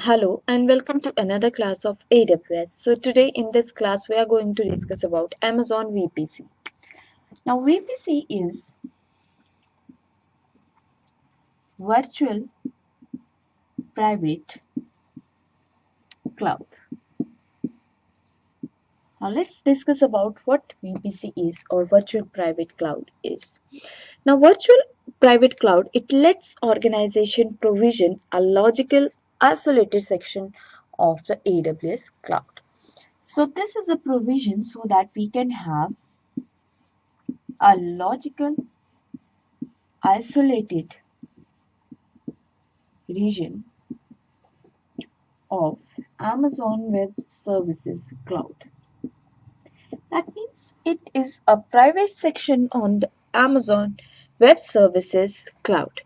Hello and welcome to another class of AWS. So today in this class we are going to discuss about Amazon VPC. Now VPC is Virtual Private Cloud. Now let's discuss about what VPC is or Virtual Private Cloud is. Now Virtual Private Cloud, it lets organization provision a logical isolated section of the AWS cloud. So this is a provision so that we can have a logical isolated region of Amazon Web Services cloud. That means it is a private section on the Amazon Web Services cloud.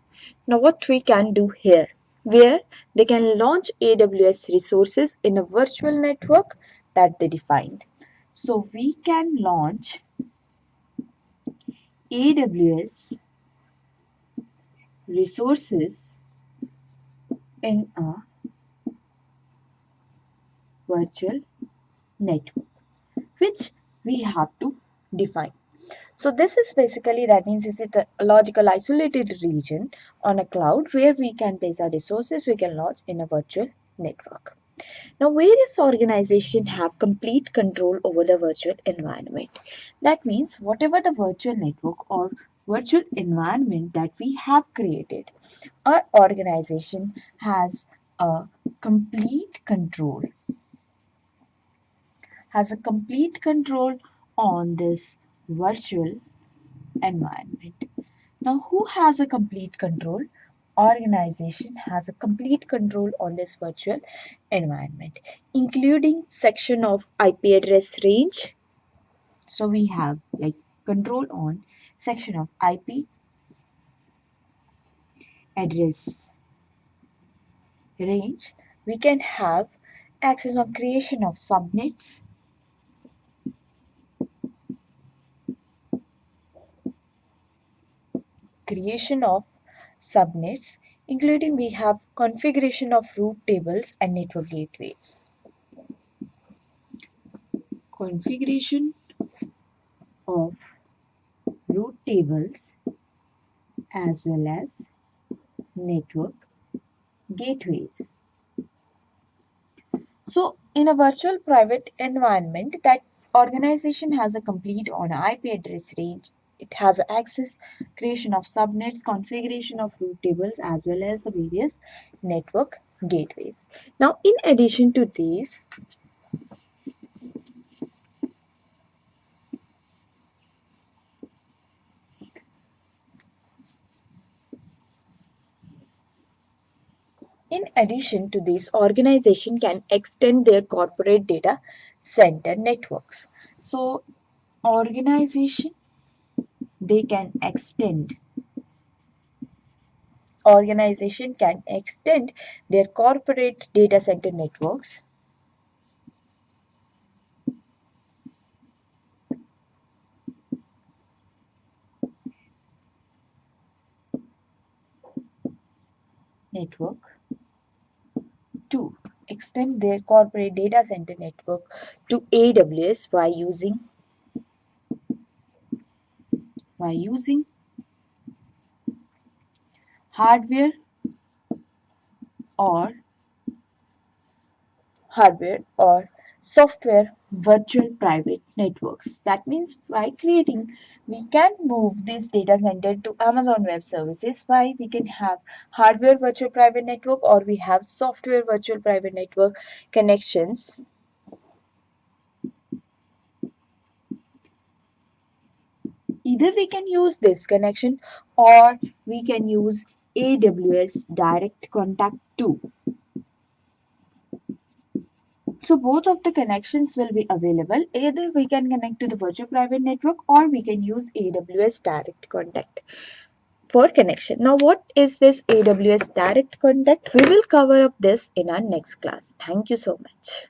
Now what we can do here, where they can launch AWS resources in a virtual network that they defined. So we can launch AWS resources in a virtual network, which we have to define. So this is basically, that means is it a logical isolated region on a cloud where we can place our resources, we can launch in a virtual network. Now various organizations have complete control over the virtual environment. That means whatever the virtual network or virtual environment that we have created, our organization has a complete control on this virtual environment. Now, who has a complete control? Organization has a complete control on this virtual environment, including section of IP address range. So we have like control on section of IP address range. We can have access on creation of subnets, including we have configuration of route tables and network gateways. Configuration of route tables as well as network gateways. So in a virtual private environment, that organization has a complete on IP address range. It has access, creation of subnets, configuration of route tables as well as the various network gateways. Now in addition to these, organization can extend their corporate data center networks. So organization they can extend organization can extend their corporate data center networks to extend their corporate data center network to AWS by using hardware or software virtual private networks. That means by creating, we can move this data center to Amazon Web Services. Why? We can have hardware virtual private network or we have software virtual private network connections. Either we can use this connection or we can use AWS direct contact too. So both of the connections will be available. Either we can connect to the virtual private network or we can use AWS direct contact for connection. Now what is this AWS direct contact? We will cover up this in our next class. Thank you so much.